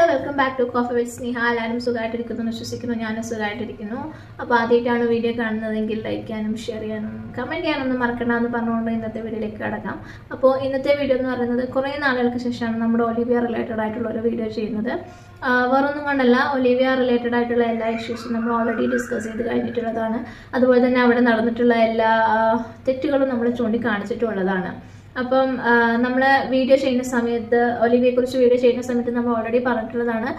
Welcome back to coffee with Sneha. എല്ലാവരും സുഖമായിട്ടിരിക്കുന്നു വിശ്വസിക്കുന്നു. ഞാനും സുഖമായിട്ടിരിക്കുന്നു. അപ്പോൾ ആദ്യമായിട്ടാണ് വീഡിയോ കാണുന്നതെങ്കിൽ ലൈക്ക് ചെയ്യാനും ഷെയർ ചെയ്യാനും കമൻറ്റ് ചെയ്യാനൊന്നും മറക്കണമെന്ന് പറഞ്ഞുകൊണ്ട് ഇന്നത്തെ വീഡിയോയിലേക്ക് കിടക്കാം. അപ്പോൾ ഇന്നത്തെ വീഡിയോ എന്ന് പറയുന്നത് കുറേ നാളുകൾക്ക് ശേഷമാണ് നമ്മുടെ ഒലിവിയ റിലേറ്റഡ് ആയിട്ടുള്ള ഒരു വീഡിയോ ചെയ്യുന്നത്. വേറൊന്നും കൊണ്ടല്ല, ഒലിവിയ റിലേറ്റഡ് ആയിട്ടുള്ള എല്ലാ ഇഷ്യൂസും നമ്മൾ ഓൾറെഡി ഡിസ്കസ് ചെയ്ത് കഴിഞ്ഞിട്ടുള്ളതാണ്. അതുപോലെ തന്നെ അവിടെ നടന്നിട്ടുള്ള എല്ലാ തെറ്റുകളും നമ്മൾ ചൂണ്ടിക്കാണിച്ചിട്ടുള്ളതാണ്. അപ്പം നമ്മൾ വീഡിയോ ചെയ്യുന്ന സമയത്ത് ഒലിവിയെക്കുറിച്ച് വീഡിയോ ചെയ്യുന്ന സമയത്ത് നമ്മൾ ഓൾറെഡി പറഞ്ഞിട്ടുള്ളതാണ്,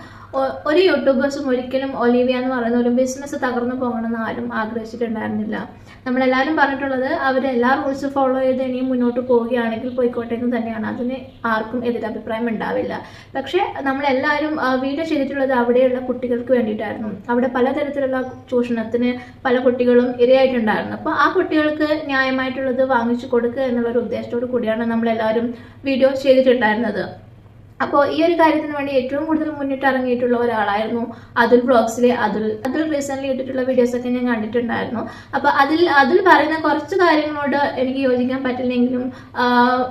ഒരു യൂട്യൂബേഴ്സും ഒരിക്കലും ഒലിവിയ എന്ന് പറയുന്ന ഒരു ബിസിനസ് തകർന്നു പോകണമെന്ന് ആരും ആഗ്രഹിച്ചിട്ടുണ്ടായിരുന്നില്ല. നമ്മളെല്ലാവരും പറഞ്ഞിട്ടുള്ളത് അവരെല്ലാ റൂൾസ് ഫോളോ ചെയ്ത് ഇനിയും മുന്നോട്ട് പോവുകയാണെങ്കിൽ പോയിക്കോട്ടെ എന്ന് തന്നെയാണ്. അതിന് ആർക്കും എതിരഭിപ്രായം ഉണ്ടാവില്ല. പക്ഷേ നമ്മളെല്ലാവരും വീഡിയോ ചെയ്തിട്ടുള്ളത് അവിടെയുള്ള കുട്ടികൾക്ക് വേണ്ടിയിട്ടായിരുന്നു. അവിടെ പലതരത്തിലുള്ള ചൂഷണത്തിന് പല കുട്ടികളും ഇരയായിട്ടുണ്ടായിരുന്നു. അപ്പോൾ ആ കുട്ടികൾക്ക് ന്യായമായിട്ടുള്ളത് വാങ്ങിച്ചു കൊടുക്കുക എന്നുള്ളൊരു ഉദ്ദേശത്തോടു കൂടിയാണ് നമ്മളെല്ലാവരും വീഡിയോ ചെയ്തിട്ടുണ്ടായിരുന്നത്. അപ്പോൾ ഈ ഒരു കാര്യത്തിന് വേണ്ടി ഏറ്റവും കൂടുതൽ മുന്നിട്ട് ഇറങ്ങിയിട്ടുള്ള ഒരാളായിരുന്നു അതുൽ ബ്ലോഗ്സിലെ അതുൽ റീസെൻ്റ്ലി ഇട്ടിട്ടുള്ള വീഡിയോസൊക്കെ ഞാൻ കണ്ടിട്ടുണ്ടായിരുന്നു. അപ്പോൾ അതിൽ പറയുന്ന കുറച്ച് കാര്യങ്ങളോട് എനിക്ക് യോജിക്കാൻ പറ്റില്ലെങ്കിലും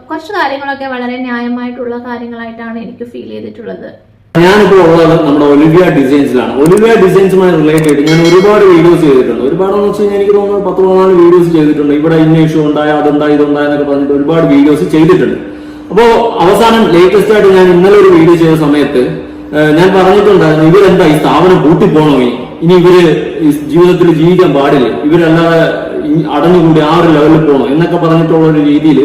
കുറച്ച് കാര്യങ്ങളൊക്കെ വളരെ ന്യായമായിട്ടുള്ള കാര്യങ്ങളായിട്ടാണ് എനിക്ക് ഫീൽ ചെയ്തിട്ടുള്ളത്. ഞാനിപ്പോൾ ഉള്ളത് നമ്മുടെ ഒലിവിയ ഡിസൈൻസിലാണ്. ഒലിവിയ ഡിസൈൻസുമായി റിലേറ്റഡ് ഞാൻ ഒരുപാട് വീഡിയോസ് ചെയ്തിട്ടുണ്ട്. ഒരുപാടെന്ന് വെച്ച് കഴിഞ്ഞാൽ എനിക്ക് തോന്നുന്നു 10-14 വീഡിയോസ് ചെയ്തിട്ടുണ്ട്. ഇവിടെ ഇന്ന ഇഷ്യൂ ഉണ്ടായ അതുണ്ടായി ഇതുണ്ടായ എന്നൊക്കെ പറഞ്ഞിട്ട് ഒരുപാട് വീഡിയോസ് ചെയ്തിട്ടുണ്ട്. അപ്പോ അവസാനം ലേറ്റസ്റ്റ് ആയിട്ട് ഞാൻ ഇന്നലെ ഒരു വീഡിയോ ചെയ്ത സമയത്ത് ഞാൻ പറഞ്ഞിട്ടുണ്ടായിരുന്നു, ഇവരെന്താ ഈ സ്ഥാപനം പൂട്ടിപ്പോണോ, ഇനി ഇവര് ജീവിതത്തിൽ ജീവിക്കാൻ പാടില്ല, ഇവരല്ലാതെ അടഞ്ഞുകൂടി ആ ഒരു ലെവലിൽ പോകണോ എന്നൊക്കെ പറഞ്ഞിട്ടുള്ള ഒരു രീതിയിൽ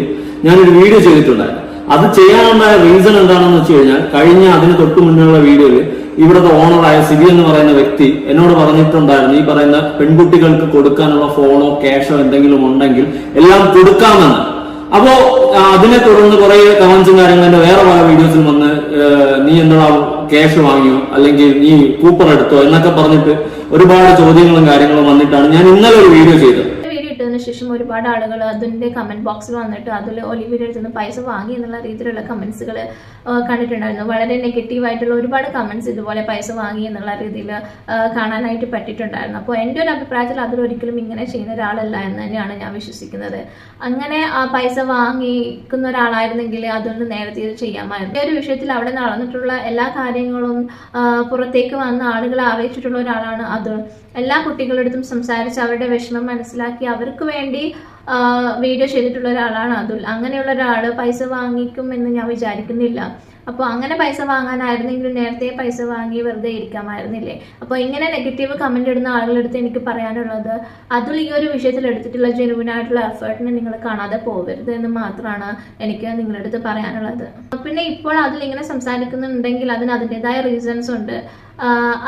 ഞാനൊരു വീഡിയോ ചെയ്തിട്ടുണ്ടായിരുന്നു. അത് ചെയ്യാനുണ്ടായ റീസൺ എന്താണെന്ന് വെച്ച് കഴിഞ്ഞാൽ, കഴിഞ്ഞ അതിന് തൊട്ട് മുന്നുള്ള വീഡിയോയിൽ ഇവിടുത്തെ ഓണറായ സിബി എന്ന് പറയുന്ന വ്യക്തി എന്നോട് പറഞ്ഞിട്ടുണ്ടായിരുന്നു, ഈ പറയുന്ന പെൺകുട്ടികൾക്ക് കൊടുക്കാനുള്ള ഫോണോ ക്യാഷോ എന്തെങ്കിലും ഉണ്ടെങ്കിൽ എല്ലാം കൊടുക്കാമെന്ന്. അപ്പോ അതിനെ തുടർന്ന് കുറെ കമന്റ്സും കാര്യങ്ങളും എന്റെ വേറെ പല വീഡിയോസിൽ വന്ന്, നീ എന്താ ക്യാഷ് വാങ്ങിയോ അല്ലെങ്കിൽ നീ കൂപ്പൺ എടുത്തോ എന്നൊക്കെ പറഞ്ഞിട്ട് ഒരുപാട് ചോദ്യങ്ങളും കാര്യങ്ങളും വന്നിട്ടാണ് ഞാൻ ഇന്നലെ ഒരു വീഡിയോ ചെയ്തത്. ശേഷം ഒരുപാട് ആളുകൾ അതിന്റെ കമന്റ് ബോക്സിൽ വന്നിട്ട് അതിൽ ഒലിവിയുടെ അടുത്ത് നിന്ന് പൈസ വാങ്ങി എന്നുള്ള രീതിയിലുള്ള കമന്റ്സുകൾ കണ്ടിട്ടുണ്ടായിരുന്നു. വളരെ നെഗറ്റീവായിട്ടുള്ള ഒരുപാട് കമന്റ്സ് ഇതുപോലെ പൈസ വാങ്ങി എന്നുള്ള രീതിയിൽ കാണാനായിട്ട് പറ്റിയിട്ടുണ്ടായിരുന്നു. അപ്പോൾ എൻ്റെ ഒരു അഭിപ്രായത്തിൽ അതിലൊരിക്കലും ഇങ്ങനെ ചെയ്യുന്ന ഒരാളല്ല എന്ന് തന്നെയാണ് ഞാൻ വിശ്വസിക്കുന്നത്. അങ്ങനെ പൈസ വാങ്ങിക്കുന്ന ഒരാളായിരുന്നെങ്കിൽ അതൊന്ന് നേരത്തെ ഇത് ചെയ്യാമായിരുന്നു. ഈ ഒരു വിഷയത്തിൽ അവിടെ നടന്നിട്ടുള്ള എല്ലാ കാര്യങ്ങളും പുറത്തേക്ക് വന്ന ആളുകളെ അറിയിച്ചിട്ടുള്ള ഒരാളാണ് അത്. എല്ലാ കുട്ടികളുടെ അടുത്തും സംസാരിച്ച് അവരുടെ വിഷമം മനസ്സിലാക്കി അവർക്ക് വേണ്ടി വീഡിയോ ചെയ്തിട്ടുള്ള ഒരാളാണ് അതുൽ. അങ്ങനെയുള്ള ഒരാൾ പൈസ വാങ്ങിക്കുമെന്ന് ഞാൻ വിചാരിക്കുന്നില്ല. അപ്പോൾ അങ്ങനെ പൈസ വാങ്ങാനായിരുന്നെങ്കിൽ നേരത്തെ പൈസ വാങ്ങി വെറുതെ ഇരിക്കാമായിരുന്നില്ലേ. അപ്പോൾ ഇങ്ങനെ നെഗറ്റീവ് കമന്റ് ഇടുന്ന ആളുകളുടെ അടുത്ത് എനിക്ക് പറയാനുള്ളത്, അതുൽ ഈ ഒരു വിഷയത്തിൽ എടുത്തിട്ടുള്ള ജെനുവിനായിട്ടുള്ള എഫേർട്ടിനെ നിങ്ങൾ കാണാതെ പോകരുത് എന്ന് മാത്രമാണ് എനിക്ക് നിങ്ങളുടെ അടുത്ത് പറയാനുള്ളത്. പിന്നെ ഇപ്പോൾ അതിൽ ഇങ്ങനെ സംസാരിക്കുന്നുണ്ടെങ്കിൽ അതിന് അതിൻ്റെതായ റീസൺസ് ഉണ്ട്.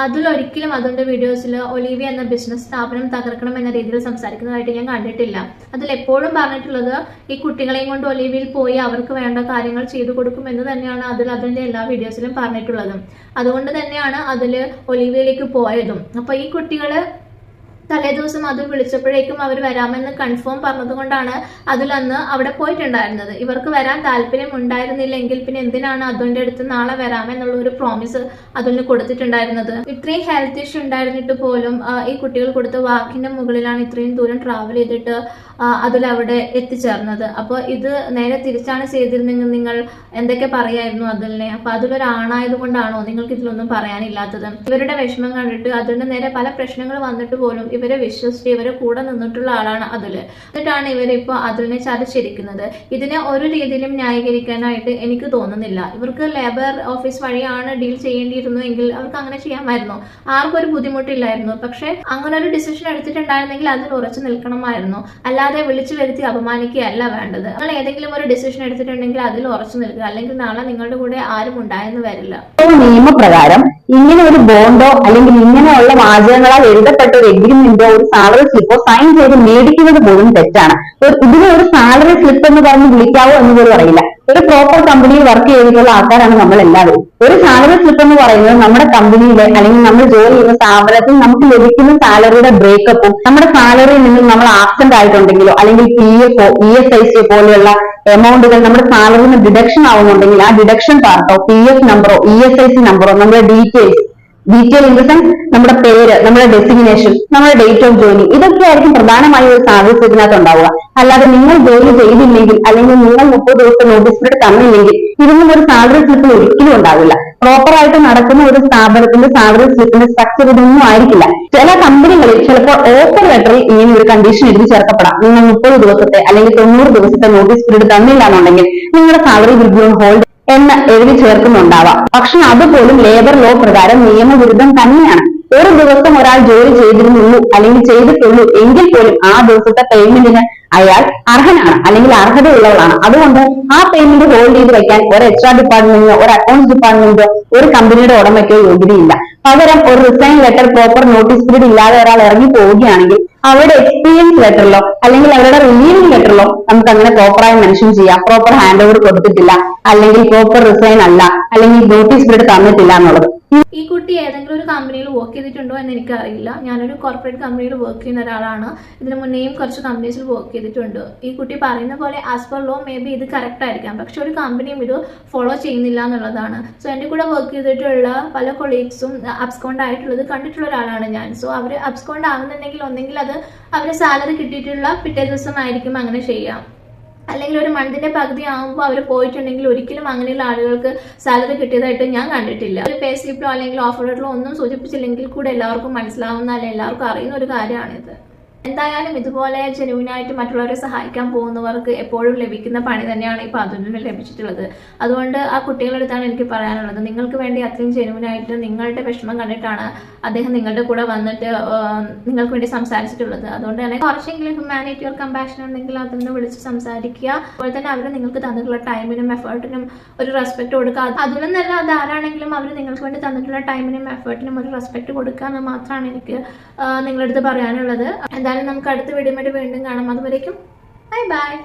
അതിലൊരിക്കലും അതിൻ്റെ വീഡിയോസിൽ ഒലിവിയ എന്ന ബിസിനസ് സ്ഥാപനം തകർക്കണം എന്ന രീതിയിൽ സംസാരിക്കുന്നതായിട്ട് ഞാൻ കണ്ടിട്ടില്ല. അതിലെപ്പോഴും പറഞ്ഞിട്ടുള്ളത് ഈ കുട്ടികളെയും കൊണ്ട് ഒലിവിയിൽ പോയി അവർക്ക് വേണ്ട കാര്യങ്ങൾ ചെയ്തു കൊടുക്കും എന്ന് തന്നെയാണ് അതിൻ്റെ എല്ലാ വീഡിയോസിലും പറഞ്ഞിട്ടുള്ളതും. അതുകൊണ്ട് തന്നെയാണ് അതിൽ ഒലിവിയയിലേക്ക് പോയതും. അപ്പോൾ ഈ കുട്ടികള് തലേ ദിവസം അത് വിളിച്ചപ്പോഴേക്കും അവർ വരാമെന്ന് കൺഫേം പറഞ്ഞതുകൊണ്ടാണ് അതിലന്ന് അവിടെ പോയിട്ടുണ്ടായിരുന്നത്. ഇവർക്ക് വരാൻ താല്പര്യം ഉണ്ടായിരുന്നില്ലെങ്കിൽ പിന്നെ എന്തിനാണ് അതിൻ്റെ അടുത്ത് നാളെ വരാമെന്നുള്ള ഒരു പ്രോമിസ് അതിന് കൊടുത്തിട്ടുണ്ടായിരുന്നത്? ഇത്രയും ഹെൽത്ത് ഇഷ്യൂ ഉണ്ടായിരുന്നിട്ട് പോലും ഈ കുട്ടികൾ കൊടുത്ത വാക്കിന്റെ മുകളിലാണ് ഇത്രയും ദൂരം ട്രാവൽ ചെയ്തിട്ട് അതിലവിടെ എത്തിച്ചേർന്നത്. അപ്പോൾ ഇത് നേരെ തിരിച്ചാണ് ചെയ്തിരുന്നെങ്കിൽ നിങ്ങൾ എന്തൊക്കെ പറയായിരുന്നു അതിലിനെ? അപ്പൊ അതിലൊരു ആണായത് കൊണ്ടാണോ നിങ്ങൾക്ക് ഇതിലൊന്നും പറയാനില്ലാത്തത്? ഇവരുടെ വിഷമം കണ്ടിട്ട് അതിന്റെ നേരെ പല പ്രശ്നങ്ങൾ വന്നിട്ട് പോലും ഇവരെ വിശ്വസിച്ച് ഇവരെ കൂടെ നിന്നിട്ടുള്ള ആളാണ് അതില്. എന്നിട്ടാണ് ഇവരിപ്പോ അതിലിനെ ചതച്ചിരിക്കുന്നത്. ഇതിനെ ഒരു രീതിയിലും ന്യായീകരിക്കാനായിട്ട് എനിക്ക് തോന്നുന്നില്ല. ഇവർക്ക് ലേബർ ഓഫീസ് വഴിയാണ് ഡീൽ ചെയ്യേണ്ടിയിരുന്നു എങ്കിൽ അവർക്ക് അങ്ങനെ ചെയ്യാമായിരുന്നു. ആർക്കും ഒരു ബുദ്ധിമുട്ടില്ലായിരുന്നു. പക്ഷെ അങ്ങനെ ഒരു ഡിസിഷൻ എടുത്തിട്ടുണ്ടായിരുന്നെങ്കിൽ അതിൽ ഉറച്ചു നിൽക്കണമായിരുന്നു. അല്ലാതെ വിളിച്ചു വരുത്തി അപമാനിക്കുകയല്ല വേണ്ടത്. നിങ്ങൾ ഏതെങ്കിലും ഒരു ഡിസിഷൻ എടുത്തിട്ടുണ്ടെങ്കിൽ അതിൽ ഉറച്ചു നിൽക്കുക. അല്ലെങ്കിൽ നാളെ നിങ്ങളുടെ കൂടെ ആരും ഉണ്ടായെന്ന് വരില്ല. നിയമപ്രകാരം ഇങ്ങനെ ഒരു ബോണ്ടോ അല്ലെങ്കിൽ ഇങ്ങനെയുള്ള വാചകങ്ങളാൽ എഴുതപ്പെട്ട ഒരു എഗ്രിമെന്റോ ഒരു സാലറി സ്ലിപ്പോ സൈൻ ചെയ്ത് മേടിക്കുന്നത് പോലും തെറ്റാണ്. ഇതിനെ ഒരു സാലറി സ്ലിപ്പ് എന്ന് പറഞ്ഞ് വിളിക്കാവോ എന്ന് പോലും അറിയില്ല. ഒരു പ്രോപ്പർ കമ്പനിയിൽ വർക്ക് ചെയ്തിട്ടുള്ള ആൾക്കാരാണ് നമ്മൾ എല്ലാവരും. ഒരു സാലറി സ്ലിപ്പ് എന്ന് പറയുന്നത് നമ്മുടെ കമ്പനിയിലെ അല്ലെങ്കിൽ നമ്മൾ ജോലി ചെയ്യുന്ന സ്ഥാപനത്തിൽ നമുക്ക് ലഭിക്കുന്ന സാലറിയുടെ ബ്രേക്കപ്പും നമ്മുടെ സാലറിയിൽ നിന്ന് നമ്മൾ ആബ്സെന്റ് ആയിട്ടുണ്ടെങ്കിലോ അല്ലെങ്കിൽ PF ESIC പോലെയുള്ള എമൗണ്ടുകൾ നമ്മുടെ സാലറിന് ഡിഡക്ഷൻ ആവുന്നുണ്ടെങ്കിൽ ആ ഡിഡക്ഷൻ പാർട്ടോ PF നമ്പറോ ESIC നമ്പറോ നമ്മുടെ ഡീറ്റെയിൽ ഇൻ ദ സെൻസ് നമ്മുടെ പേര്, നമ്മുടെ ഡെസിഗ്നേഷൻ, നമ്മുടെ ഡേറ്റ് ഓഫ് ജോയിനിങ്, ഇതൊക്കെ ആയിരിക്കും പ്രധാനമായും ഒരു സാലറി സ്ലിപ്പിനകത്ത് ഉണ്ടാവുക. അല്ലാതെ നിങ്ങൾ ജോലി ചെയ്തില്ലെങ്കിൽ അല്ലെങ്കിൽ നിങ്ങൾ 30 ദിവസം നോട്ടീസ് പീരീഡ് തന്നില്ലെങ്കിൽ ഇതൊന്നും ഒരു സാലറി സ്ലിപ്പിൽ ഒരിക്കലും ഉണ്ടാവില്ല. പ്രോപ്പർ ആയിട്ട് നടക്കുന്ന ഒരു സ്ഥാപനത്തിന്റെ സാലറി സ്ലിപ്പിന്റെ സ്ട്രക്ചർ ഇതൊന്നും ആയിരിക്കില്ല. ചില കമ്പനികളിൽ ചിലപ്പോൾ ഓഫർ ലെറ്ററിൽ ഇങ്ങനെ ഒരു കണ്ടീഷൻ എഴുതി ചേർക്കപ്പെടാം. നിങ്ങൾ 30 ദിവസത്തെ അല്ലെങ്കിൽ 90 ദിവസത്തെ നോട്ടീസ് പീരീഡ് തന്നില്ല എന്നുണ്ടെങ്കിൽ നിങ്ങളുടെ salary will be on hold എന്ന് എഴുതി ചേർക്കുന്നുണ്ടാവാം. പക്ഷെ അതുപോലും ലേബർ ലോ പ്രകാരം നിയമവിരുദ്ധം തന്നെയാണ്. ഒരു ദിവസം ഒരാൾ ജോലി ചെയ്തിരുന്നുള്ളൂ അല്ലെങ്കിൽ ചെയ്തിട്ടുള്ളൂ എങ്കിൽ പോലും ആ ദിവസത്തെ പേയ്മെന്റിന് അയാൾ അർഹനാണ് അല്ലെങ്കിൽ അർഹതയുള്ളവളാണ്. അതുകൊണ്ട് ആ പേയ്മെന്റ് ഹോൾഡ് ചെയ്ത് വെക്കാൻ ഒരു HR ഡിപ്പാർട്ട്മെന്റിനോ ഒരു അക്കൗണ്ട്സ് ഡിപ്പാർട്ട്മെന്റോ ഒരു കമ്പനിയുടെ ഉടമയ്ക്കോ യോഗ്യതയില്ല. പകരം ഒരു resign letter, proper notice period ഇല്ലാതെ ഒരാൾ ഇറങ്ങി പോവുകയാണെങ്കിൽ അവരുടെ എക്സ്പീരിയൻസ് ലെറ്ററിലോ അല്ലെങ്കിൽ അവരുടെ റിലീവിംഗ് ലെറ്ററിലോ നമുക്ക് അങ്ങനെ പ്രോപ്പറായി മെൻഷൻ ചെയ്യാം, പ്രോപ്പർ ഹാൻഡ് ഓവർ കൊടുത്തിട്ടില്ല, അല്ലെങ്കിൽ പ്രോപ്പർ റിസൈൻ അല്ല, അല്ലെങ്കിൽ നോട്ടീസ് പീരീഡ് തന്നിട്ടില്ല എന്നുള്ളത്. ഈ കുട്ടി ഏതെങ്കിലും ഒരു കമ്പനിയിൽ വർക്ക് ചെയ്തിട്ടുണ്ടോ എന്ന് എനിക്കറിയില്ല. ഞാനൊരു കോർപ്പറേറ്റ് കമ്പനിയിൽ വർക്ക് ചെയ്യുന്ന ഒരാളാണ്. ഇതിന് മുന്നേയും കുറച്ച് കമ്പനീസിൽ വർക്ക് ചെയ്തിട്ടുണ്ട്. ഈ കുട്ടി പറയുന്ന പോലെ as per law maybe ഇത് കറക്റ്റ് ആയിരിക്കാം, പക്ഷെ ഒരു കമ്പനിയും ഇത് ഫോളോ ചെയ്യുന്നില്ല എന്നുള്ളതാണ്. സോ എൻ്റെ കൂടെ വർക്ക് ചെയ്തിട്ടുള്ള പല കൊളീഗ്സും അബ്സ്കോണ്ട് ആയിട്ടുള്ളത് കണ്ടിട്ടുള്ള ഒരാളാണ് ഞാൻ. സോ അവർ അബ്സ്കോണ്ട് ആവുന്നുണ്ടെങ്കിൽ ഒന്നെങ്കിൽ അത് അവരെ സാലറി കിട്ടിയിട്ടുള്ള പിറ്റേ ദിവസമായിരിക്കും അങ്ങനെ ചെയ്യാം, അല്ലെങ്കിൽ ഒരു മന്തിന്റെ പകുതി ആകുമ്പോൾ അവർ പോയിട്ടുണ്ടെങ്കിൽ ഒരിക്കലും അങ്ങനെയുള്ള ആളുകൾക്ക് സാലറി കിട്ടിയതായിട്ട് ഞാൻ കണ്ടിട്ടില്ല. ഒരു പേ സ്ലിപ്പിലോ അല്ലെങ്കിൽ ഓഫർ ലെറ്ററിലോ ഒന്നും സൂചിപ്പിച്ചില്ലെങ്കിൽ കൂടെ എല്ലാവർക്കും മനസ്സിലാവുന്ന അല്ലെങ്കിൽ എല്ലാവർക്കും അറിയുന്ന ഒരു കാര്യമാണിത്. എന്തായാലും ഇതുപോലെ ജെനുവിനായിട്ട് മറ്റുള്ളവരെ സഹായിക്കാൻ പോകുന്നവർക്ക് എപ്പോഴും ലഭിക്കുന്ന പണി തന്നെയാണ് ഇപ്പോൾ അതുലിന് ലഭിച്ചിട്ടുള്ളത്. അതുകൊണ്ട് ആ കുട്ടികളുടെ അടുത്താണ് എനിക്ക് പറയാനുള്ളത്, നിങ്ങൾക്ക് വേണ്ടി അത്രയും ജെനുവിനായിട്ട് നിങ്ങളുടെ വിഷമം കണ്ടിട്ടാണ് അദ്ദേഹം നിങ്ങളുടെ കൂടെ വന്നിട്ട് നിങ്ങൾക്ക് വേണ്ടി സംസാരിച്ചിട്ടുള്ളത്. അതുകൊണ്ട് തന്നെ കുറച്ചെങ്കിലും ഹ്യൂമാനിറ്റി ഓർ കമ്പാഷൻ ഉണ്ടെങ്കിൽ അതിന് വിളിച്ച് സംസാരിക്കുക. അതുപോലെ തന്നെ അവർ നിങ്ങൾക്ക് തന്നിട്ടുള്ള ടൈമിനും എഫേർട്ടിനും ഒരു റെസ്പെക്ട് കൊടുക്കുക. അതിലൊന്നല്ല, അത് ആരാണെങ്കിലും അവർ നിങ്ങൾക്ക് വേണ്ടി തന്നിട്ടുള്ള ടൈമിനും എഫേർട്ടിനും ഒരു റെസ്പെക്ട് കൊടുക്കുക എന്ന് മാത്രമാണ് എനിക്ക് നിങ്ങളുടെ അടുത്ത് പറയാനുള്ളത്. എന്തായാലും നമുക്ക് അടുത്ത വീഡിയോയിൽ വീണ്ടും കാണാം. അതുവരേക്കും ബൈ ബൈ.